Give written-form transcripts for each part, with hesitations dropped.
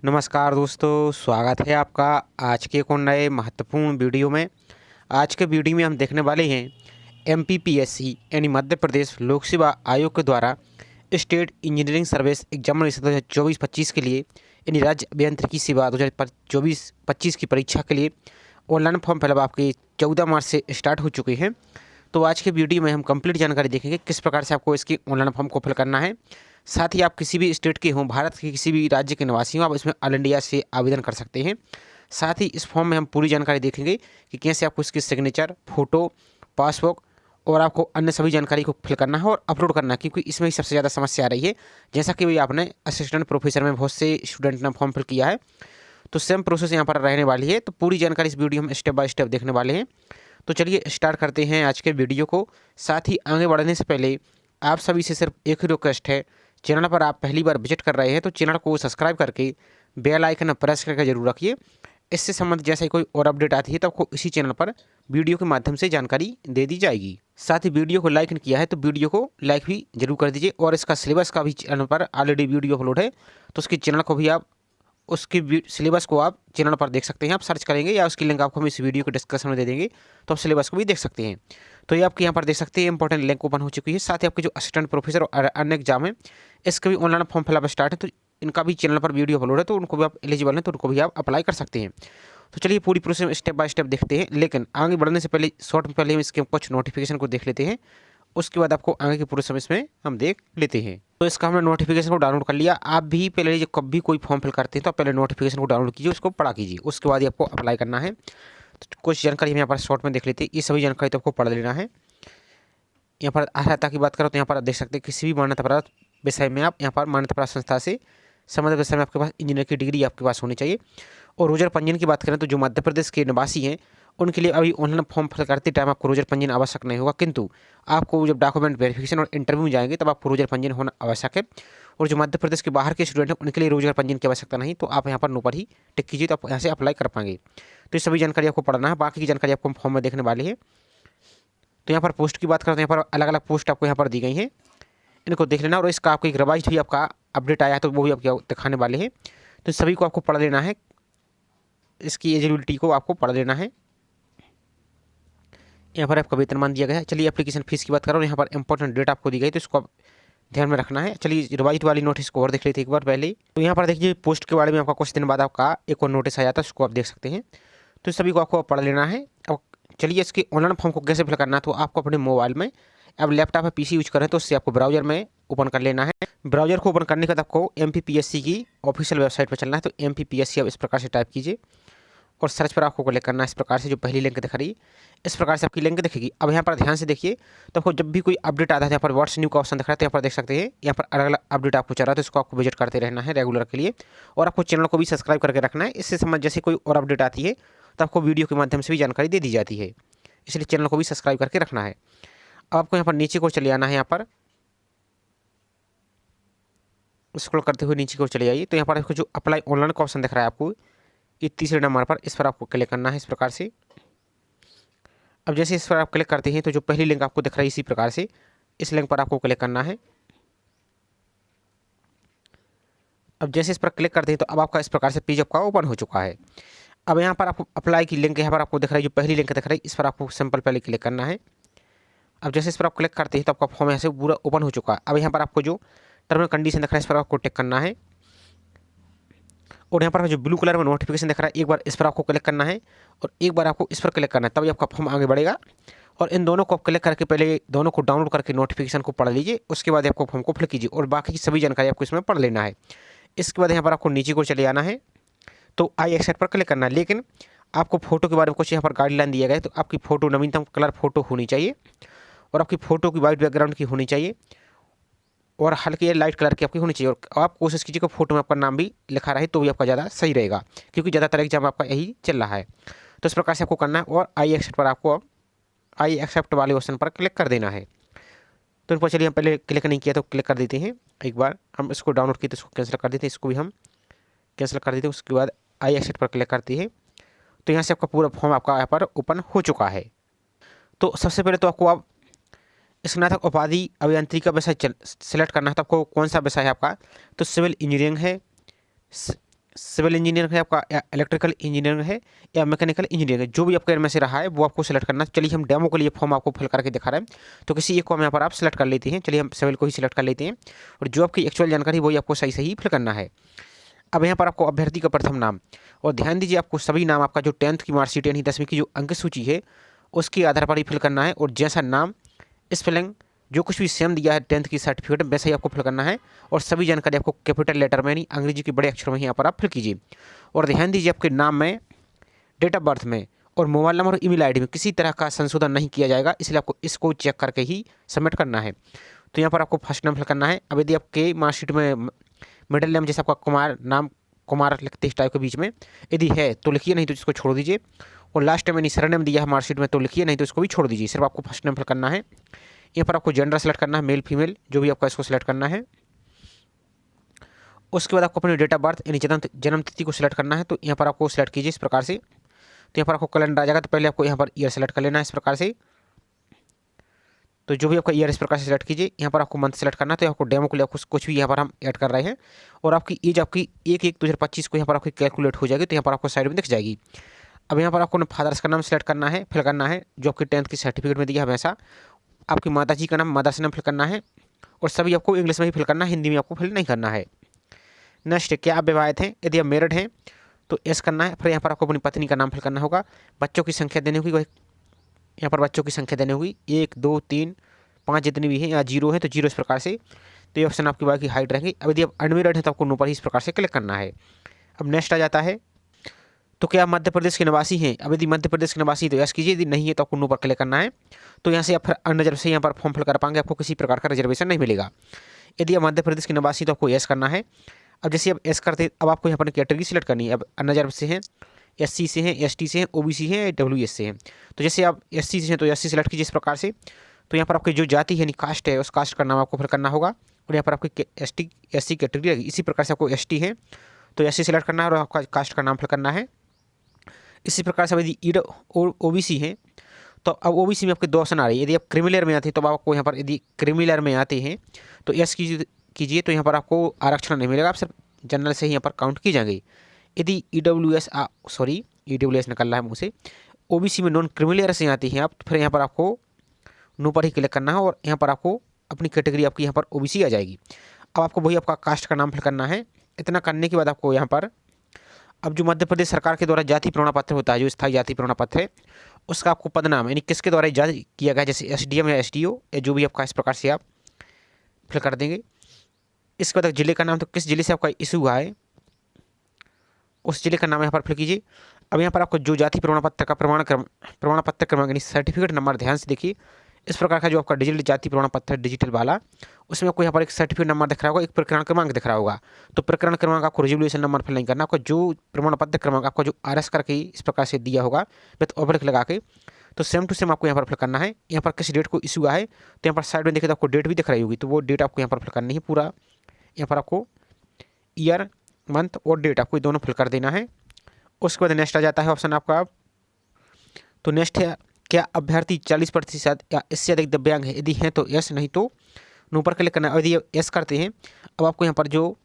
नमस्कार दोस्तों, स्वागत है आपका आज के एक और नए महत्वपूर्ण वीडियो में। आज के वीडियो में हम देखने वाले हैं एमपीपीएससी यानी मध्य प्रदेश लोक सेवा आयोग के द्वारा स्टेट इंजीनियरिंग सर्विस एग्जामिनेशन 2024-25 के लिए यानी राज्य अभियांत्रिकी सेवा 2024-25 की परीक्षा के लिए ऑनलाइन फॉर्म फिलअप आपके 14 मार्च से स्टार्ट हो चुके हैं। तो आज के वीडियो में हम कंप्लीट जानकारी देखेंगे किस प्रकार से आपको इसकी ऑनलाइन फॉर्म को फिल करना है। साथ ही आप किसी भी स्टेट के हों, भारत के किसी भी राज्य के निवासी हों, आप इसमें ऑल इंडिया से आवेदन कर सकते हैं। साथ ही इस फॉर्म में हम पूरी जानकारी देखेंगे कि कैसे आपको इसकी सिग्नेचर, फोटो, पासबुक और आपको अन्य सभी जानकारी को फिल करना है और अपलोड करना है, क्योंकि इसमें ही सबसे ज़्यादा समस्या आ रही है। जैसा कि भाई आपने असिस्टेंट प्रोफेसर में बहुत से स्टूडेंट ने फॉर्म फिल किया है, तो सेम प्रोसेस यहाँ पर रहने वाली है। तो पूरी जानकारी इस वीडियो में स्टेप बाय स्टेप देखने वाले हैं। तो चलिए स्टार्ट करते हैं आज के वीडियो को। साथ ही आगे बढ़ने से पहले आप सभी से सिर्फ एक ही रिक्वेस्ट है, चैनल पर आप पहली बार विजिट कर रहे हैं तो चैनल को सब्सक्राइब करके बेल आइकन प्रेस करके जरूर रखिए। इससे संबंधित जैसे कोई और अपडेट आती है तो आपको इसी चैनल पर वीडियो के माध्यम से जानकारी दे दी जाएगी। साथ ही वीडियो को लाइक किया है तो वीडियो को लाइक भी जरूर कर दीजिए। और इसका सिलेबस का भी चैनल पर ऑलरेडी वीडियो अपलोड है, तो उसकी चैनल को भी आप उसकी सिलेबस को आप चैनल पर देख सकते हैं। आप सर्च करेंगे या उसकी लिंक आपको हम इस वीडियो के डिस्क्रिप्शन में दे देंगे, तो आप सिलेबस को भी देख सकते हैं। तो ये आपके यहाँ पर देख सकते हैं इंपॉर्टेंट लिंक ओपन हो चुकी है। साथ ही आपके जो असिस्टेंट प्रोफेसर और अन्य एग्जाम है, इसके भी ऑनलाइन फॉर्म फिलअप स्टार्ट है, तो इनका भी चैनल पर वीडियो अपलोड है, तो उनको भी आप एलिजिबल हैं तो उनको भी आप अप्लाई कर सकते हैं। तो चलिए पूरी प्रोसेस स्टेप बाय स्टेप देखते हैं। लेकिन आगे बढ़ने से पहले शॉर्ट में पहले हम इसके कुछ नोटिफिकेशन को देख लेते हैं, उसके बाद आपको आगे की प्रोसेस में हम देख लेते हैं। तो इसका हमने नोटिफिकेशन को डाउनलोड कर लिया। आप भी पहले जब कभी कोई फॉर्म फिल करते हैं तो आप पहले नोटिफिकेशन को डाउनलोड कीजिए, उसको पढ़ा कीजिए, उसके बाद ही आपको अप्लाई करना है। तो कुछ जानकारी हम यहाँ पर शॉर्ट में देख लेते हैं। ये सभी जानकारी तो आपको पढ़ लेना है। यहाँ पर अर्हता की बात करो तो यहाँ पर आप देख सकते हैं किसी भी मान्यता प्राप्त विषय में आप यहाँ पर मान्यता प्राप्त संस्था से संबंधित विषय में आपके पास इंजीनियर की डिग्री आपके पास होनी चाहिए। और रोजर पंजीयन की बात करें तो जो मध्य प्रदेश के निवासी हैं उनके लिए अभी ऑनलाइन फॉर्म फिल करते टाइम आपको रोजर पंजीयन आवश्यक नहीं होगा, किंतु आपको जब डॉक्यूमेंट वेरिफिकेशन और इंटरव्यू में जाएंगे तब आपको रोजर पंजीयन होना आवश्यक है। और जो मध्य प्रदेश के बाहर के स्टूडेंट हैं उनके लिए रोजगार पंजीयन की आवश्यकता नहीं, तो आप यहाँ पर नो पर ही टिक कीजिए, तो आप यहाँ से अप्लाई कर पाएंगे। तो ये सभी जानकारी आपको पढ़ना है, बाकी की जानकारी आपको फॉर्म में देखने वाली है। तो यहाँ पर पोस्ट की बात करते हैं, यहाँ पर अलग अलग पोस्ट आपको यहाँ पर दी गई हैं, इनको देख लेना। और इसका आपको एक रिवाइज भी आपका अपडेट आया है तो वो भी आपको दिखाने वाले हैं, तो सभी को आपको पढ़ लेना है। इसकी एलिजिबिलिटी को आपको पढ़ लेना है। यहाँ पर आपका वेतनमान दिया गया है। चलिए एप्लीकेशन फीस की बात करो, यहाँ पर इंपॉर्टेंट डेट आपको दी गई तो इसको आप ध्यान में रखना है। चलिए रिवाइज वाली नोटिस को और देख लेते हैं एक बार पहले। तो यहाँ पर देखिए पोस्ट के बारे में आपका कुछ दिन बाद आपका एक और नोटिस आया था, उसको आप देख सकते हैं। तो सभी को आपको पढ़ लेना है। अब चलिए इसके ऑनलाइन फॉर्म को कैसे फिल करना है, तो आपको अपने मोबाइल में, अब लैपटॉप या पीसी यूज करें तो उससे आपको ब्राउजर में ओपन कर लेना है। ब्राउजर को ओपन करने के बाद आपको एमपीपीएससी की ऑफिशियल वेबसाइट पर चलना है। तो एमपीपीएससी आप इस प्रकार से टाइप कीजिए और सर्च पर आपको क्लिक करना है। इस प्रकार से जो पहली लिंक दिख रही है इस प्रकार से आपकी लिंक दिखेगी। अब यहाँ पर ध्यान से देखिए, तो आपको जब भी कोई अपडेट आता है यहाँ पर व्हाट्स न्यू का ऑप्शन दिख रहा है, तो यहाँ पर देख सकते हैं यहाँ पर अलग अलग अपडेट आपको चल रहा है, तो इसको आपको विजिट करते रहना है रेगुलर के लिए। और आपको चैनल को भी सब्सक्राइब करके रखना है, इससे समझ जैसे कोई और अपडेट आती है तो आपको वीडियो के माध्यम से भी जानकारी दे दी जाती है, इसलिए चैनल को भी सब्सक्राइब करके रखना है। अब आपको यहाँ पर नीचे को चले आना है, यहाँ पर स्क्रॉल करते हुए नीचे को चले आइए। तो यहाँ पर आपको जो अप्लाई ऑनलाइन का ऑप्शन दिख रहा है आपको, ये तीसरे नंबर पर, इस पर आपको क्लिक करना है इस प्रकार से। अब जैसे इस पर आप क्लिक करते हैं तो जो पहली लिंक आपको दिख रही है इसी प्रकार से इस लिंक पर आपको क्लिक करना है। अब जैसे इस पर क्लिक करते हैं तो अब आपका इस प्रकार से पेज आपका ओपन हो चुका है। अब यहाँ पर आपको अप्लाई की लिंक यहाँ पर आपको दिख रही है, जो पहली लिंक दिख रही है इस पर आपको सिंपल पहले क्लिक करना है। अब जैसे इस पर आप क्लिक करते हैं तो आपका फॉर्म यहाँ से पूरा ओपन हो चुका है। अब यहाँ पर आपको जो टर्म एंड कंडीशन दिख रहा है इस पर आपको टिक करना है। और यहाँ पर जो ब्लू कलर में नोटिफिकेशन दिख रहा है एक बार इस पर आपको क्लिक करना है और एक बार आपको इस पर क्लिक करना है, तभी आपका फॉर्म आगे बढ़ेगा। और इन दोनों को आप क्लिक करके पहले दोनों को डाउनलोड करके नोटिफिकेशन को पढ़ लीजिए, उसके बाद आपको फॉर्म को फिल कीजिए और बाकी की सभी जानकारी आपको इसमें पढ़ लेना है। इसके बाद यहाँ पर आपको नीचे को चले आना है, तो आई एक्सेप्ट पर क्लिक करना है। लेकिन आपको फोटो के बारे में कुछ यहाँ पर गाइडलाइन दिया गया है, तो आपकी फ़ोटो नवीनतम कलर फोटो होनी चाहिए और आपकी फ़ोटो की वाइट बैकग्राउंड की होनी चाहिए और हल्की लाइट कलर की आपकी होनी चाहिए। और आप कोशिश कीजिए कि फोटो में आपका नाम भी लिखा रहे तो भी आपका ज़्यादा सही रहेगा, क्योंकि ज़्यादातर एग्जाम आपका यही चल रहा है। तो इस प्रकार से आपको करना है और आई एक्सेप्ट पर आपको आई एक्सेप्ट वाले ऑप्शन पर क्लिक कर देना है। तो इन पर चलिए हम पहले क्लिक नहीं किया तो क्लिक कर देते हैं। एक बार हम इसको डाउनलोड किए तो इसको कैंसिल कर देते हैं, इसको भी हम कैंसिल कर देते हैं। उसके बाद आई एक्सेप्ट पर क्लिक करते हैं तो यहाँ से आपका पूरा फॉर्म आपका यहाँ पर ओपन हो चुका है। तो सबसे पहले तो आपको आप स्नातक उपाधि अभियांत्रिकी का विषय सेलेक्ट करना है। तो आपको कौन सा विषय है आपका, तो सिविल इंजीनियरिंग है, सिविल इंजीनियरिंग है आपका, या इलेक्ट्रिकल इंजीनियरिंग है, या मैकेनिकल इंजीनियरिंग है, जो भी आपके इनमें से रहा है वो आपको सेलेक्ट करना है। चलिए हम डेमो के लिए फॉर्म आपको फिल करके दिखा रहे हैं, तो किसी एक को हम यहाँ पर आप सेलेक्ट कर लेते हैं। चलिए हम सिविल को ही सिलेक्ट कर लेते हैं, और जो आपकी एक्चुअल जानकारी वही आपको सही सही फिल करना है। अब यहाँ पर आपको अभ्यर्थी का प्रथम नाम, और ध्यान दीजिए आपको सभी नाम आपका जो 10th की मार्कशीट यानी 10वीं की जो अंक सूची है उसके आधार पर ही फिल करना है, और जैसा नाम स्पेलिंग जो कुछ भी सेम दिया है 10th की सर्टिफिकेट में वैसे ही आपको फिल करना है, और सभी जानकारी आपको कैपिटल लेटर में यानी अंग्रेजी के बड़े अक्षरों में यहाँ पर आप फिल कीजिए। और ध्यान दीजिए आपके नाम में, डेट ऑफ बर्थ में और मोबाइल नंबर और ईमेल आईडी में किसी तरह का संशोधन नहीं किया जाएगा, इसलिए आपको इसको चेक करके ही सबमिट करना है। तो यहाँ पर आपको फर्स्ट नाम फिल करना है। अब यदि आपके मार्कशीट में मिडिल नेम जैसे आपका कुमार नाम कुमार लिखते इस टाइप के बीच में यदि है तो लिखिए, नहीं तो इसको छोड़ दीजिए। और लास्ट टाइम यानी सरनेम दिया है मार्कशीट में तो लिखिए, नहीं तो इसको भी छोड़ दीजिए। सिर्फ आपको फर्स्ट नेम फिल करना है। यहाँ पर आपको जेंडर सेलेक्ट करना है, मेल फीमेल जो भी आपका इसको सेलेक्ट करना है। उसके बाद आपको अपनी डेट ऑफ बर्थ यानी जन्म तिथि को सिलेक्ट करना है, तो यहाँ पर आपको सिलेक्ट कीजिए इस प्रकार से। तो यहाँ पर आपको कैलेंडर आ जाएगा, तो पहले आपको यहाँ पर ईयर सेलेक्ट कर लेना है इस प्रकार से। तो जो भी आपका ईयर इस प्रकार से सेलेक्ट कीजिए। यहाँ पर आपको मंथ सेलेक्ट करना है, तो आपको डेमो के लिए आपको कुछ भी यहाँ पर हम ऐड कर रहे हैं। और आपकी एज आपकी 1/1/2025 को यहाँ पर आपकी कैलकुलेट हो जाएगी, तो यहाँ पर आपको साइड में दिख जाएगी। अब यहाँ पर आपको फादर्स का नाम सेलेक्ट करना है, फिल करना है जो आपकी 10th की सर्टिफिकेट में दिया है वैसा। आपकी माता जी का नाम मदर्स नाम फिल करना है, और सभी आपको इंग्लिश में ही फिल करना है, हिंदी में आपको फिल नहीं करना है। नेक्स्ट, क्या आप विवाहित हैं? यदि आप मेरिड हैं तो एस करना है। फिर यहाँ पर आपको अपनी पत्नी का नाम फिल करना होगा। बच्चों की संख्या देनी होगी, यहाँ पर बच्चों की संख्या देनी होगी 1 2 3 5 जितनी भी है, या 0 है तो 0 इस प्रकार से। तो ये ऑप्शन आपकी बाकी हाइट रहेगी। अब यदि आप अनमेरिड है तो आपको नो पर ही इस प्रकार से क्लिक करना है। अब नेक्स्ट आ जाता है, तो क्या आप मध्य प्रदेश के निवासी हैं? अब यदि मध्य प्रदेश के निवासी तो यस कीजिए, यदि नहीं है तो आपको नो पर क्लिक करना है। तो यहाँ से आप फिर अनरिजर्व से यहाँ पर फॉर्म फिल कर पाएंगे, आपको किसी प्रकार का रिजर्वेशन नहीं मिलेगा। यदि आप मध्य प्रदेश के निवासी तो आपको यस करना है। अब जैसे आप एस करते, अब आपको यहाँ पर कैटेगरी सिलेक्ट करनी है। अब अनरिजर्व से हैं, एससी से हैं, एसटी से हैं, ओबीसी हैं, डब्ल्यूएस से हैं। तो जैसे आप एससी से हैं तो एससी सेलेक्ट कीजिए इस प्रकार से। तो यहाँ पर आपकी जो जाति है यानी कास्ट है उस कास्ट का नाम आपको फिल करना होगा, और यहाँ पर आपकी एससी कैटेगरी रहेगी। इसी प्रकार से आपको एसटी है तो एससी सेलेक्ट करना है और आपका कास्ट का नाम फिल करना है। इसी प्रकार से यदि ओबीसी है तो अब ओबीसी में आपके 2 ऑप्शन आ रही है। यदि आप क्रिमिनल में आते हैं तो आपको यहाँ पर यदि क्रिमिनल में आते हैं तो एस कीजिए, तो यहाँ पर आपको आरक्षण नहीं मिलेगा, आप सिर्फ जनरल से ही यहाँ पर काउंट की जाएंगी। यदि ईडब्ल्यूएस निकल रहा है मुँह से, ओबीसी में नॉन क्रिमिनल से आती हैं आप, तो फिर यहाँ पर आपको नो पर ही क्लिक करना है, और यहाँ पर आपको अपनी कैटेगरी आपकी यहाँ पर ओबीसी आ जाएगी। अब आपको वही आपका कास्ट का नाम फिल करना है। इतना करने के बाद आपको यहाँ पर अब जो मध्य प्रदेश सरकार के द्वारा जाति प्रमाण पत्र होता है, जो स्थायी जाति प्रमाण पत्र है, उसका आपको पदनाम यानी किसके द्वारा जारी किया गया, जैसे एसडीएम या एसडीओ या जो भी आपका, इस प्रकार से आप फिल कर देंगे। इसके बाद जिले का नाम, तो किस जिले से आपका इशू हुआ है उस जिले का नाम यहाँ पर फिल कीजिए। अब यहाँ पर आपको जो जाति प्रमाण पत्र का प्रमाण पत्र क्रमांक यानी सर्टिफिकेट नंबर, ध्यान से देखिए इस प्रकार का जो आपका डिजिटल जाति प्रमाण पत्र है डिजिटल वाला, उसमें आपको यहाँ पर एक सर्टिफिकेट नंबर दिख रहा होगा, एक प्रकरण क्रमांक दिख रहा होगा। तो प्रकरण क्रमांक आपको रेजोल्यूशन नंबर फिल नहीं करना, आपका जो प्रमाण पत्र क्रमांक आपका जो आरएस करके इस प्रकार से दिया होगा विथ ओवरक्लिक लगा के, तो सेम टू सेम आपको यहाँ पर फिल करना है। यहाँ पर किस डेट को इशू हुआ है तो यहाँ पर साइड में देखिए तो आपको डेट भी दिख रही होगी, तो वो डेट आपको यहाँ पर फिल करनी है पूरा। यहाँ पर आपको ईयर, मंथ और डेट आपको दोनों फिल कर देना है। उसके बाद नेक्स्ट आ जाता है ऑप्शन आपका। तो नेक्स्ट है, क्या अभ्यर्थी 40% या इससे अधिक दिव्यांग है? यदि हैं तो यस, नहीं तो नो पर क्लिक करना है। यदि यस करते हैं, अब आपको यहाँ पर जो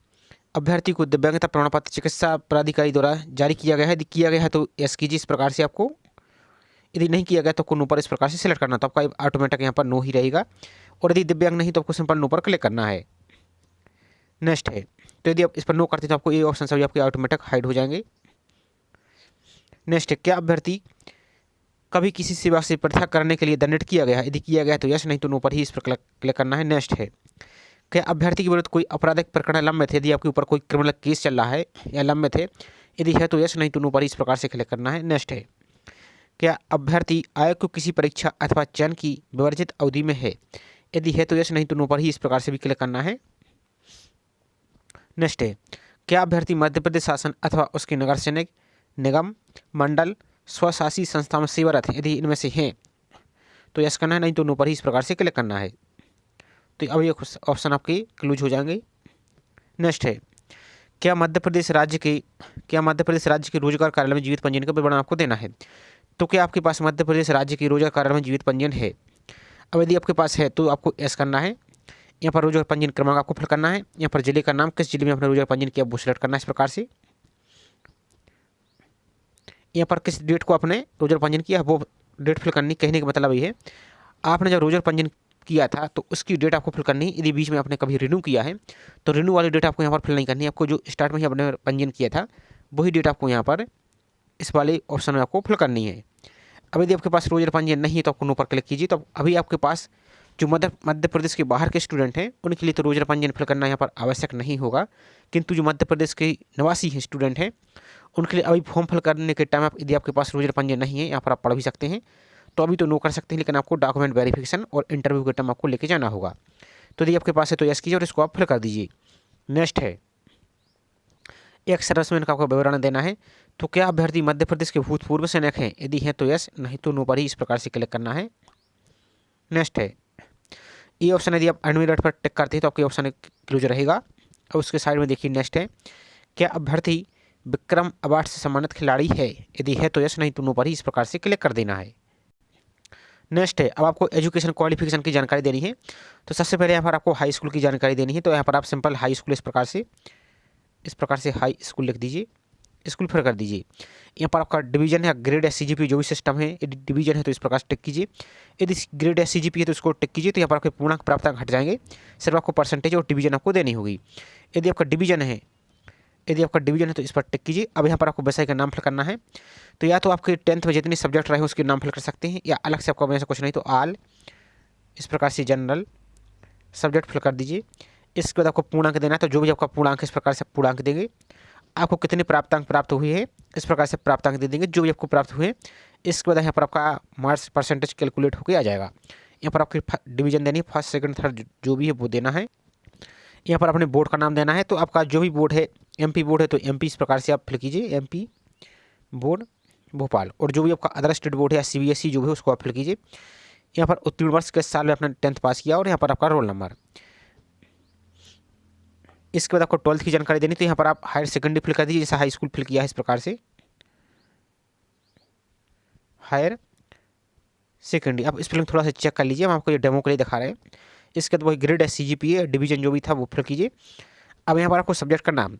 अभ्यर्थी को दिव्यांगता प्रमाण पत्र चिकित्सा प्राधिकारी द्वारा जारी किया गया है, यदि किया गया है तो यस कीजिए इस प्रकार से आपको। यदि नहीं किया गया तो आपको नो पर इस प्रकार से सिलेक्ट करना, तो आपका ऑटोमेटिक यहाँ पर नो ही रहेगा। और यदि दिव्यांग नहीं तो आपको सिंपल नो पर क्लिक करना है। नेक्स्ट है, तो यदि आप इस पर नो करते हैं तो आपको ये ऑप्शन सभी आपके ऑटोमेटिक हाइड हो जाएंगे। नेक्स्ट है, क्या अभ्यर्थी कभी किसी सेवा से पृथक करने के लिए दंडित किया गया है? यदि किया गया है तो यस, नहीं तो नो पर ही इस पर क्लिक करना है। नेक्स्ट है, क्या अभ्यर्थी के विरुद्ध कोई आपराधिक प्रकरण लंबित है? यदि आपके ऊपर कोई क्रिमिनल केस चल रहा है या लंबित है, यदि है तो यस, नहीं तो नो पर ही इस प्रकार से क्लिक करना है। नेक्स्ट है, क्या अभ्यर्थी आयोग को किसी परीक्षा अथवा चयन की विवर्जित अवधि में है? यदि है तो यस, नहीं तो नो पर ही इस प्रकार से भी क्लिक करना है। नेक्स्ट है, क्या अभ्यर्थी मध्य प्रदेश शासन अथवा उसके नगर सैनिक निगम मंडल स्वशासी संस्था में सेवारत है? यदि इनमें से हैं तो यस करना है, नहीं तो नो पर ही इस प्रकार से क्लिक करना है। तो अब ये ऑप्शन आपके क्लोज हो जाएंगे। नेक्स्ट है, क्या मध्य प्रदेश राज्य के रोजगार कार्यालय में जीवित पंजीयन का विवरण आपको देना है? तो क्या आपके पास मध्य प्रदेश राज्य के रोजगार कार्यालय में जीवित पंजीयन है? अब यदि आपके पास है तो आपको यस करना है। यहाँ पर रोजगार पंजीयन क्रमांक आपको फिल करना है। यहाँ पर जिले का नाम, किस जिले में आपने रोजगार पंजीयन किया वो सिलेक्ट करना है इस प्रकार से। यहाँ पर किस डेट को आपने रोजर पंजीयन किया वो डेट फिल करनी। कहने का मतलब ये है आपने जब रोजर पंजीयन किया था तो उसकी डेट आपको फिल करनी है। यदि बीच में आपने कभी रिन्यू किया है तो रिन्यू वाली डेट आपको यहाँ पर फिल नहीं करनी है। आपको जो स्टार्ट में ही आपने पंजीयन किया था वही डेट आपको यहाँ पर इस वाले ऑप्शन में आपको फिल करनी है। अब यदि आपके पास रोजर पंजीयन नहीं है तो आपको नो पर क्लिक कीजिए। तो अभी आपके पास जो मध्य प्रदेश के बाहर के स्टूडेंट हैं उनके लिए तो रोजर पंजीयन फिल करना यहाँ पर आवश्यक नहीं होगा, किंतु जो मध्य प्रदेश के निवासी हैं स्टूडेंट हैं उनके लिए अभी फॉर्म फिल करने के टाइम यदि आपके पास रोजर पंजीयन नहीं है, यहाँ पर आप पढ़ भी सकते हैं तो अभी तो नो कर सकते हैं, लेकिन आपको डॉक्यूमेंट वेरिफिकेशन और इंटरव्यू के टाइम आपको लेके जाना होगा। तो यदि आपके पास है तो यस कीजिए और इसको आप फिल कर दीजिए। नेक्स्ट है एक सर्विसमैन का आपको विवरण देना है। तो क्या अभ्यर्थी मध्य प्रदेश के भूतपूर्व सैनिक हैं? यदि हैं तो यस, नहीं तो नो पर ही इस प्रकार से क्लिक करना है। नेक्स्ट है ये ऑप्शन, यदि आप एनविलेट पर टिक करते हैं तो आपके ऑप्शन क्लोज रहेगा। और उसके साइड में देखिए नेक्स्ट है क्या अभ्यर्थी विक्रम अवार्ड से सम्मानित खिलाड़ी है? यदि है तो यस, नहीं तो नो पर ही इस प्रकार से क्लिक कर देना है। नेक्स्ट है अब आपको एजुकेशन क्वालिफिकेशन की जानकारी देनी है। तो सबसे पहले यहाँ पर आपको हाई स्कूल की जानकारी देनी है। तो यहाँ पर आप सिंपल हाई स्कूल इस प्रकार से हाई स्कूल लिख दीजिए, स्कूल फिर कर दीजिए। यहाँ पर आपका डिवीजन है, ग्रेड या सीजीपी जो भी सिस्टम है, यदि डिवीजन है तो इस प्रकार से टिक कीजिए। यदि ग्रेड या सीजीपी है तो इसको टिक कीजिए। तो यहाँ पर आपके पूर्णांक प्राप्तांक हट जाएंगे, सिर्फ आपको परसेंटेज और डिवीजन आपको देनी होगी। यदि आपका डिवीजन है तो इस पर टिक कीजिए। अब यहाँ पर आपको विषय का नाम फिल करना है। तो या तो आपके 10th में जितने सब्जेक्ट रहे उसके नाम फिल कर सकते हैं, या अलग से आपको वैसे कुछ नहीं तो आल इस प्रकार से जनरल सब्जेक्ट फिल कर दीजिए। इसके बाद आपको पूर्णांक देना है। तो जो भी आपका पूर्णांक इस प्रकार से पूर्णांक देंगे। आपको कितने प्राप्तांक प्राप्त हुए हैं इस प्रकार से प्राप्तांक दे देंगे जो भी आपको प्राप्त हुए। इसके बाद यहाँ पर आपका मार्क्स परसेंटेज कैलकुलेट होकर आ जाएगा। यहाँ पर आपकी डिवीजन देनी है, फर्स्ट सेकंड थर्ड जो भी है वो देना है। यहाँ पर अपने बोर्ड का नाम देना है। तो आपका जो भी बोर्ड है, एमपी बोर्ड है तो एमपी इस प्रकार से आप फिल कीजिए, एमपी बोर्ड भोपाल। और जो भी आपका अदर स्टेट बोर्ड है या सीबीएसई जो भी है उसको आप फिल कीजिए। यहाँ पर उत्तीर्ण वर्ष किस साल में आपने 10th पास किया और यहाँ पर आपका रोल नंबर। इसके बाद आपको 12th की जानकारी देनी। तो यहाँ पर आप हायर सेकेंडरी फिल कर दीजिए, जैसा हाई स्कूल फिल किया है इस प्रकार से हायर सेकेंडरी। आप स्पेलिंग थोड़ा सा चेक कर लीजिए, हम आपको ये डेमो के लिए दिखा रहे हैं। इसके बाद वही ग्रेड एस CGPA है, डिवीजन जो भी था वो फिल कीजिए। अब यहाँ पर आपको सब्जेक्ट का नाम,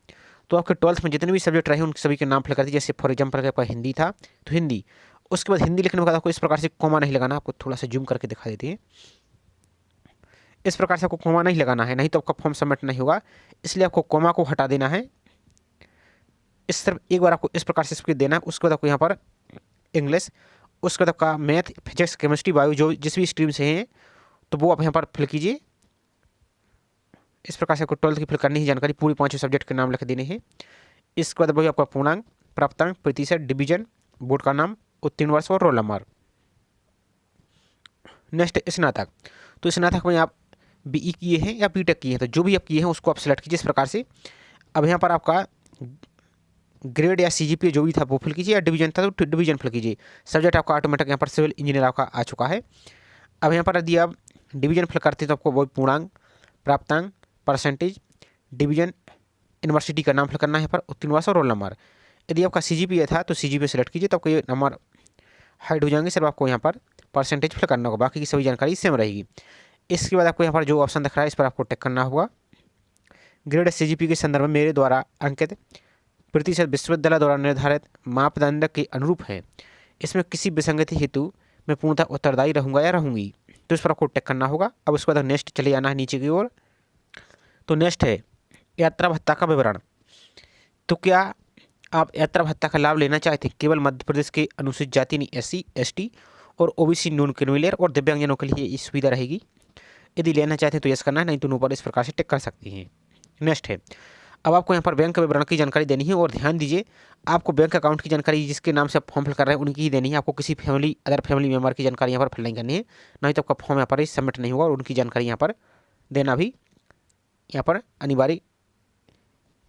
तो आपके 12th में जितने भी सब्जेक्ट रहे उन सभी के नाम फिल कर दीजिए। जैसे फॉर एग्जाम्पल आपका हिंदी था तो हिंदी। उसके बाद हिंदी लिखने के बाद आपको इस प्रकार से कॉमा नहीं लगाना। आपको थोड़ा सा जूम करके दिखा देते हैं। इस प्रकार से आपको कॉमा नहीं लगाना है, नहीं तो आपका फॉर्म सबमिट नहीं होगा। इसलिए आपको कॉमा को हटा देना है। इस तरफ एक बार आपको इस प्रकार से स्क्रीन देना है। उसके बाद आपको यहाँ पर इंग्लिश, उसके बाद आपका मैथ, फिजिक्स, केमिस्ट्री, बायो जो जिस भी स्ट्रीम से हैं तो वो आप यहाँ पर फिल कीजिए। इस प्रकार से आपको 12th की फिल करनी है जानकारी, पूरी 5 सब्जेक्ट के नाम लिख देने हैं। इसके बाद वही आपका पूर्णांक, प्राप्तांक, प्रतिशत, डिवीजन, बोर्ड का नाम, उत्तीर्ण वर्ष और रोल नंबर। नेक्स्ट स्नातक। तो स्नातक में आप BE किए हैं या BTech किए हैं, तो जो भी आप किए हैं उसको आप सेलेक्ट कीजिए इस प्रकार से। अब यहाँ पर आपका ग्रेड या CGPA जो भी था वो फिल कीजिए, या डिवीजन था तो डिवीजन फिल कीजिए। सब्जेक्ट आपका ऑटोमेटिक यहाँ पर सिविल इंजीनियर आपका आ चुका है। अब यहाँ पर यदि आप डिवीजन फिल करते हैं तो आपको वही पूर्णांक, प्राप्तांक, परसेंटेज, डिवीजन, यूनिवर्सिटी का नाम फिल करना है यहाँ पर, उत्तीर्ण वर्ष और रोल नंबर। यदि आपका CGPA था तो CGPA सेलेक्ट कीजिए, तो आपको ये नंबर हाइड हो जाएंगे। सिर्फ आपको यहाँ पर परसेंटेज फिल करना होगा, बाकी की सभी जानकारी सेम रहेगी। इसके बाद आपको यहाँ पर जो ऑप्शन दिख रहा है इस पर आपको टिक करना होगा। ग्रेड CGPA के संदर्भ में मेरे द्वारा अंकित प्रतिशत विश्वविद्यालय द्वारा निर्धारित मापदंड के अनुरूप है। इसमें किसी विसंगति हेतु मैं पूर्णतः उत्तरदायी रहूँगा या रहूँगी, तो इस पर आपको टिक करना होगा। अब उसके बाद नेक्स्ट चले जाना है नीचे की ओर। तो नेक्स्ट है यात्रा भत्ता का विवरण। तो क्या आप यात्रा भत्ता का लाभ लेना चाहते हैं? केवल मध्य प्रदेश के अनुसूचित जाति यानी SC ST और OBC नॉन क्रिमिनल और दिव्यांगजनों के लिए ये सुविधा रहेगी। यदि लेना चाहते हैं तो यस करना है, नहीं तो नो पर इस प्रकार से टिक कर सकते हैं। नेक्स्ट है अब आपको यहाँ पर बैंक विवरण की जानकारी देनी है। और ध्यान दीजिए आपको बैंक अकाउंट की जानकारी जिसके नाम से आप फॉर्म फिल कर रहे हैं उनकी ही देनी है। आपको किसी अदर फैमिली मेम्बर की जानकारी यहाँ पर फिल नहीं करनी है, नहीं तो आपका फॉर्म यहाँ पर सबमिट नहीं होगा। और उनकी जानकारी यहाँ पर देना भी यहाँ पर अनिवार्य,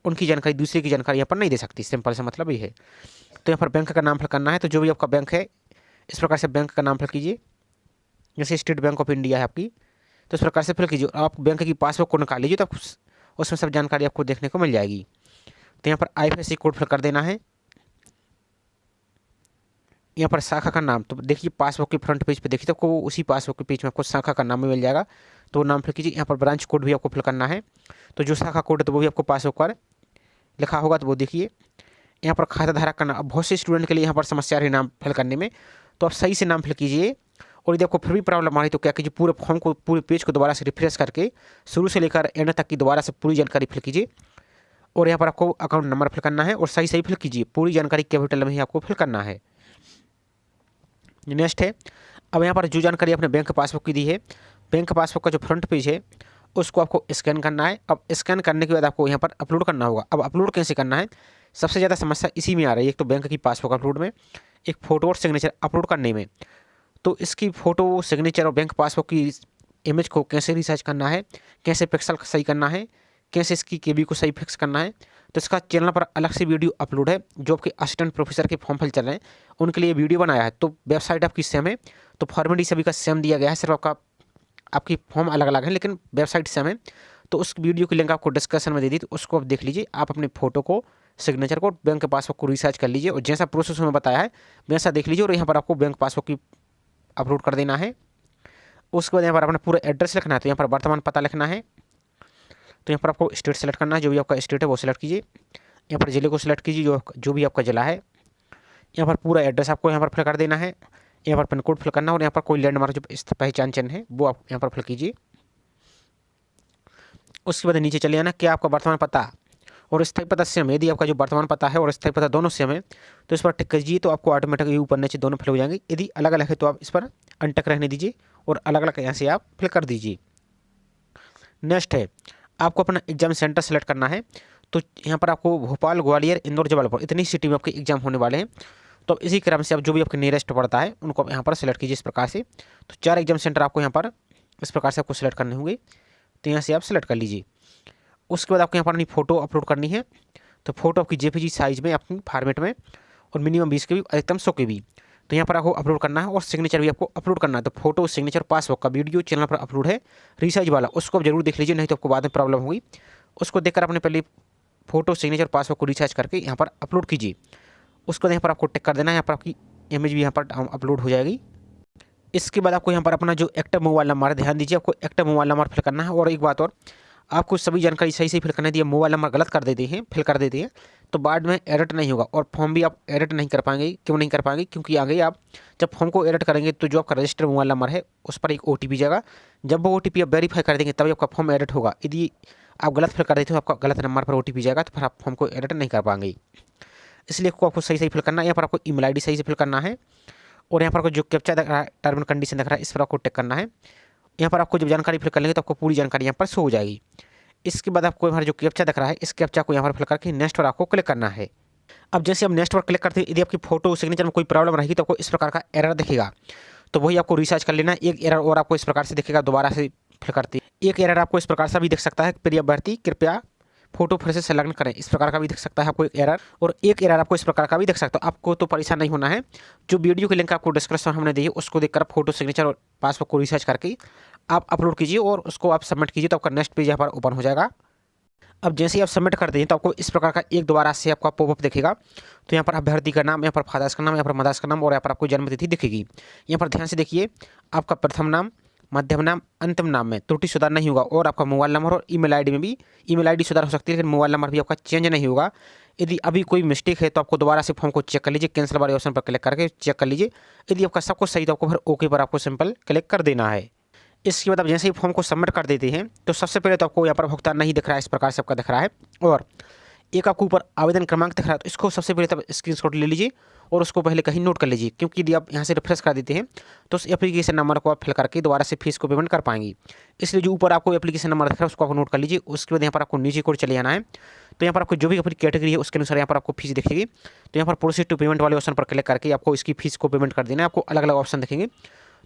उनकी जानकारी दूसरे की जानकारी यहाँ पर नहीं दे सकती। सिंपल सा मतलब ये है। तो यहाँ पर बैंक का नाम फिल करना है। तो जो भी आपका बैंक है इस प्रकार से बैंक का नाम फिल कीजिए। जैसे स्टेट बैंक ऑफ इंडिया है आपकी, तो इस प्रकार से फिल कीजिए। आप बैंक की पासबुक को निकाल लीजिए तो उसमें सब जानकारी आपको देखने को मिल जाएगी। तो यहाँ पर IFSC कोड फिल कर देना है। यहाँ पर शाखा का नाम, तो देखिए पासबुक के फ्रंट पेज पे देखिए तो आपको उसी पासबुक के पेज में आपको शाखा का नाम मिल जाएगा, तो वो नाम फिल कीजिए। यहाँ पर ब्रांच कोड भी आपको फिल करना है। तो जो शाखा कोड है तो वो भी आपको पासबुक पर लिखा होगा, तो वो देखिए यहाँ पर खाता धारक का नाम, अब बहुत से स्टूडेंट के लिए यहाँ पर समस्या आ रही नाम फिल करने में, तो आप सही से नाम फिल कीजिए। और यदि आपको फिर भी प्रॉब्लम आ रही तो क्या कीजिए, पूरे फॉर्म को, पूरे पेज को दोबारा से रिफ्रेश करके शुरू से लेकर एंड तक की दोबारा से पूरी जानकारी फिल कीजिए। और यहाँ पर आपको अकाउंट नंबर फिल करना है और सही सही फिल कीजिए, पूरी जानकारी कैपिटल में ही आपको फिल करना है। नेक्स्ट है, अब यहाँ पर जो जानकारी आपने बैंक पासबुक की दी है, बैंक पासबुक का जो फ्रंट पेज है उसको आपको स्कैन करना है। अब स्कैन करने के बाद आपको यहाँ पर अपलोड करना होगा। अब अपलोड कैसे करना है, सबसे ज़्यादा समस्या इसी में आ रही है, एक तो बैंक की पासबुक अपलोड में, एक फ़ोटो और सिग्नेचर अपलोड करने में। तो इसकी फ़ोटो, सिग्नेचर और बैंक पासबुक की इमेज को कैसे रिसाइज करना है, कैसे पिक्सल सही करना है, कैसे इसकी केबी को सही फिक्स करना है, तो इसका चैनल पर अलग से वीडियो अपलोड है। जो आपके असिस्टेंट प्रोफेसर के फॉर्म फिल चल रहे हैं उनके लिए वीडियो बनाया है। तो वेबसाइट आपकी सेम है, तो फॉर्मेलिटी सभी का सेम दिया गया है, सिर्फ आपकी फॉर्म अलग अलग है लेकिन वेबसाइट सेम है। तो उस वीडियो की लिंक आपको डिस्क्रिप्शन में दे दी, तो उसको आप देख लीजिए। आप अपने फोटो को, सिग्नेचर को, बैंक के पासबुक को रिसर्च कर लीजिए और जैसा प्रोसेस में बताया है वैसा देख लीजिए। और यहाँ पर आपको बैंक पासबुक की अपलोड कर देना है। उसके बाद यहाँ पर अपना पूरा एड्रेस लिखना है, तो यहाँ पर वर्तमान पता लिखना है। तो यहाँ पर आपको स्टेट सेलेक्ट करना है, जो भी आपका स्टेट है वो सिलेक्ट कीजिए। यहाँ पर ज़िले को सिलेक्ट कीजिए, जो भी आपका ज़िला है। यहाँ पर पूरा एड्रेस आपको यहाँ पर फिल कर देना है। यहाँ पर पिन कोड फिल करना है और यहाँ पर कोई लैंडमार्क जो पहचान चिन्ह है वो आप यहाँ पर फिल कीजिए। उसके बाद नीचे चले आना, क्या आपका वर्तमान पता और स्थायी पता सेम है। यदि आपका जो वर्तमान पता है और स्थायी पता दोनों सेम है तो इस पर टिक कीजिए, तो आपको ऑटोमेटिकली ऊपर नीचे दोनों फिल हो जाएंगे। यदि अलग अलग है तो आप इस पर अनटिक रहने दीजिए और अलग अलग यहाँ से आप फिल कर दीजिए। नेक्स्ट है, आपको अपना एग्जाम सेंटर सेलेक्ट करना है। तो यहाँ पर आपको भोपाल, ग्वालियर, इंदौर, जबलपुर इतनी सिटी में आपके एग्जाम होने वाले हैं। तो इसी क्रम से आप जो भी आपके नियरेस्ट पड़ता है उनको यहाँ पर सेलेक्ट कीजिए इस प्रकार से। तो 4 एग्जाम सेंटर आपको यहाँ पर इस प्रकार से आपको सेलेक्ट करने होंगे, तो यहाँ से आप सेलेक्ट कर लीजिए। उसके बाद आपको यहाँ पर अपनी फ़ोटो अपलोड करनी है। तो फोटो आपकी जेपीजी साइज़ में, अपनी फॉर्मेट में, और मिनिमम 20 KB, अधिकतम 100 KB। तो यहाँ पर आपको अपलोड करना है और सिग्नेचर भी आपको अपलोड करना है। तो फोटो, सिग्नेचर, पासबुक का वीडियो चैनल पर अपलोड है रिसाइज वाला, उसको आप जरूर देख लीजिए, नहीं तो आपको बाद में प्रॉब्लम होगी। उसको देखकर आपने पहले फोटो, सिग्नेचर, पासबुक को रिसाइज करके यहाँ पर अपलोड कीजिए। उसको यहाँ पर आपको टिक कर देना है, यहाँ पर आपकी इमेज भी यहाँ पर अपलोड हो जाएगी। इसके बाद आपको यहाँ पर अपना जो एक्टिव मोबाइल नंबर, ध्यान दीजिए आपको एक्टिव मोबाइल नंबर फिल करना है। और एक बात और, आपको सभी जानकारी सही से फिल करना है। मोबाइल नंबर गलत कर देते हैं, फिल कर देते हैं, तो बाद में एडिट नहीं होगा और फॉर्म भी आप एडिट नहीं कर पाएंगे। क्यों नहीं कर पाएंगे, क्योंकि आगे आप जब फॉर्म को एडिट करेंगे तो जो आपका रजिस्टर्ड मोबाइल नंबर है उस पर एक OTP जाएगा। जब वो OTP आप वेरीफाई कर देंगे तभी आपका फॉर्म एडिट होगा। यदि आप गलत फिल कर देते हो, आपका गलत नंबर पर OTP जाएगा, तो फिर आप फॉर्म को एडिट नहीं कर पाएंगे। इसलिए आपको सही सही फिल करना है। यहाँ पर आपको ईमेल ID सही से फिल करना है और यहाँ पर जो कैप्चा दिख रहा है, टर्म एंड कंडीशन दिख रहा है, इस पर आपको टिक करना है। यहाँ पर आपको जब जानकारी फिल कर लेंगे तो आपको पूरी जानकारी यहाँ पर शो हो जाएगी। इसके बाद आपको हमारा जो कैप्चा दिख रहा है, इस कैप्चा को यहाँ पर फिल करके नेक्स्ट पर आपको क्लिक करना है। अब जैसे आप नेक्स्ट पर क्लिक करते हैं, यदि आपकी फोटो, सिग्नेचर में कोई प्रॉब्लम रहेगी तो आपको इस प्रकार का एरर दिखेगा, तो वही आपको रिसर्च कर लेना। एक एरर और आपको इस प्रकार से दिखेगा, दोबारा से फिल करते एक एरर आपको इस प्रकार से भी दिख सकता है, प्रिय अभ्यर्थी कृपया फोटो फिर से संलग्न करें, इस प्रकार का भी दिख सकता है आपको एक एरर। और एक एरर आपको इस प्रकार का भी दिख सकता है। आपको तो परेशान नहीं होना है, जो वीडियो की लिंक आपको डिस्क्रिप्शन हमने दी है उसको देखकर फोटो, सिग्नेचर और पासबुक को रिसर्च करके आप अपलोड कीजिए और उसको आप सबमिट कीजिए, तो आपका नेक्स्ट पेज यहाँ पर ओपन हो जाएगा। अब जैसे ही आप सबमिट कर दें तो आपको इस प्रकार का एक दोबारा से आपका पॉपअप दिखेगा। तो यहाँ पर अभ्यर्थी का नाम, यहाँ पर फादर्स का नाम, यहाँ पर मदर्स का नाम और यहाँ पर आपको जन्म तिथि दिखेगी। यहाँ पर ध्यान से देखिए, आपका प्रथम नाम, मध्यम नाम, अंतिम नाम में त्रुटि सुधार नहीं होगा और आपका मोबाइल नंबर और ईमेल ID में भी ईमेल ID सुधार हो सकती है, लेकिन मोबाइल नंबर भी आपका चेंज नहीं होगा। यदि अभी कोई मिस्टेक है तो आपको दोबारा से फॉर्म को चेक कर लीजिए, कैंसिल वाले ऑप्शन पर क्लिक करके चेक कर लीजिए। यदि आपका सब कुछ सही तो आपको फिर ओके पर आपको सिंपल क्लिक कर देना है। इसके बाद आप जैसे ही फॉर्म को सबमिट कर देते हैं तो सबसे पहले तो आपको यहाँ पर भुगतान नहीं दिख रहा है, इस प्रकार से आपका दिख रहा है, और एक आपको ऊपर आवेदन क्रमांक दिख रहा है। तो इसको सबसे पहले तब स्क्रीनशॉट ले लीजिए और उसको पहले कहीं नोट कर लीजिए, क्योंकि यदि आप यहाँ से रिफ्रेश कर देते हैं तो उस एप्लीकेशन नंबर को आप फिल करके दोबारा से फीस को पेमेंट कर पाएंगे। इसलिए जो ऊपर आपको एप्लीकेशन नंबर दिख रहा है उसको आप नोट कर लीजिए। उसके बाद यहाँ पर आपको नीचे को चले जाना है। तो यहाँ पर आपको जो भी अपनी कैटेगरी है उसके अनुसार यहाँ पर आपको फीस दिखेगी। तो यहाँ पर प्रोसीड टू पेमेंट वाले ऑप्शन पर क्लिक करके आपको इसकी फीस को पेमेंट कर देना है। आपको अलग अलग ऑप्शन दिखेंगे,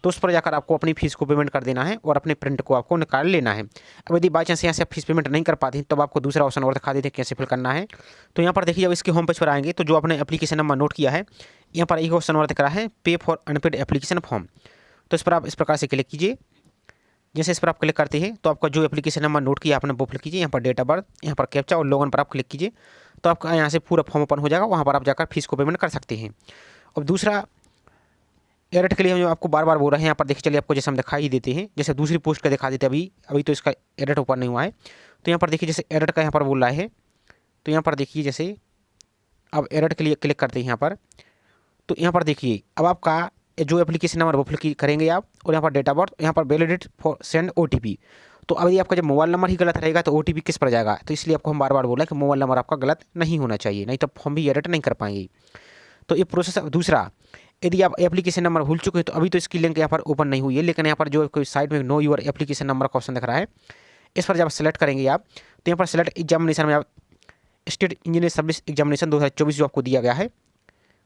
तो उस पर जाकर आपको अपनी फीस को पेमेंट कर देना है और अपने प्रिंट को आपको निकाल लेना है। अब यदि बाई चांस यहाँ से आप फीस पेमेंट नहीं कर पाते हैं तो आपको दूसरा ऑप्शन और दिखा देते हैं कैसे फिल करना है। तो यहाँ पर देखिए, जब इसके होम पेज पर आएंगे तो जो आपने एप्लीकेशन नंबर नोट किया है, यहाँ पर एक ऑप्शन और दिख रहा है, पे फॉर अनपेड एप्लीकेशन फॉर्म। तो इस पर आप इस प्रकार से क्लिक कीजिए। जैसे इस पर आप क्लिक करते हैं तो आपका जो एप्लीकेशन नंबर नोट किया आपने वो फिल कीजिए। यहाँ पर डेट ऑफ बर्थ, यहाँ पर कैप्चा और लॉगिन पर आप क्लिक कीजिए, तो आपका यहाँ से पूरा फॉर्म ओपन हो जाएगा। वहाँ पर आप जाकर फीस को पेमेंट कर सकते हैं। और दूसरा एडिट के लिए हम जो आपको बार बार बोल रहे हैं, यहाँ पर देखिए, चलिए आपको जैसे हम दिखाई देते हैं, जैसे दूसरी पोस्ट का दिखा देते हैं। अभी तो इसका एडिट ओपन नहीं हुआ है। तो यहाँ पर देखिए, जैसे एडिट का यहाँ पर बोल रहा है, तो यहाँ पर देखिए जैसे अब एडिट के लिए क्लिक करते हैं यहाँ पर। तो यहाँ पर देखिए अब आपका जो एप्लीकेशन नंबर वो फिल करेंगे आप, और यहाँ पर डेट ऑफ बर्थ, यहाँ पर वैलिडेट फॉर सेंड OTP। तो अब यदि आपका जब मोबाइल नंबर ही गलत रहेगा तो OTP किस पर जाएगा, तो इसलिए आपको हम बार बार बोला कि मोबाइल नंबर आपका गलत नहीं होना चाहिए, नहीं तो हम भी एडिट नहीं कर पाएंगे। तो ये प्रोसेस। दूसरा, यदि आप एप्लीकेशन नंबर भूल चुके हैं तो अभी तो इसकी लिंक यहाँ पर ओपन नहीं हुई है, लेकिन यहाँ पर जो कोई साइड में नो यूर एप्लीकेशन नंबर का ऑप्शन दिख रहा है, इस पर जब सेलेक्ट करेंगे आप, तो यहाँ पर सेलेक्ट एग्जामिनेशन में आप स्टेट इंजीनियर सर्विस एग्जामिनेशन 2024 जो आपको दिया गया है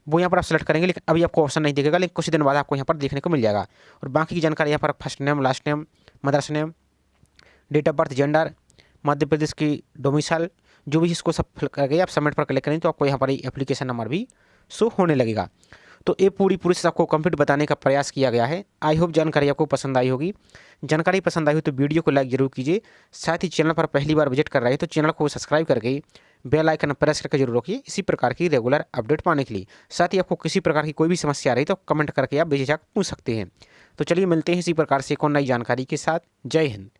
वो यहाँ पर आप सेलेक्ट करेंगे, लेकिन अभी आपको ऑप्शन नहीं दिखेगा, लेकिन कुछ दिन बाद आपको यहाँ पर देखने को मिल जाएगा। और बाकी की जानकारी यहाँ पर first name, last name, mother's name, date of birth, gender, Madhya Pradesh की डोमिसाइल, जो भी इसको सब फिल करके आप सबमिट पर क्लिक करेंगे तो आपको यहाँ पर एप्लीकेशन नंबर भी शो होने लगेगा। तो ये पूरी प्रोसेस आपको कंप्लीट बताने का प्रयास किया गया है। आई होप जानकारी आपको पसंद आई होगी। जानकारी पसंद आई हो तो वीडियो को लाइक जरूर कीजिए। साथ ही चैनल पर पहली बार विजिट कर रहे हैं तो चैनल को सब्सक्राइब करके बेल आइकन प्रेस करके जरूर रखिए इसी प्रकार की रेगुलर अपडेट पाने के लिए। साथ ही आपको किसी प्रकार की कोई भी समस्या आ रही तो कमेंट करके आप बेझिझक पूछ सकते हैं। तो चलिए मिलते हैं इसी प्रकार से एक और नई जानकारी के साथ। जय हिंद।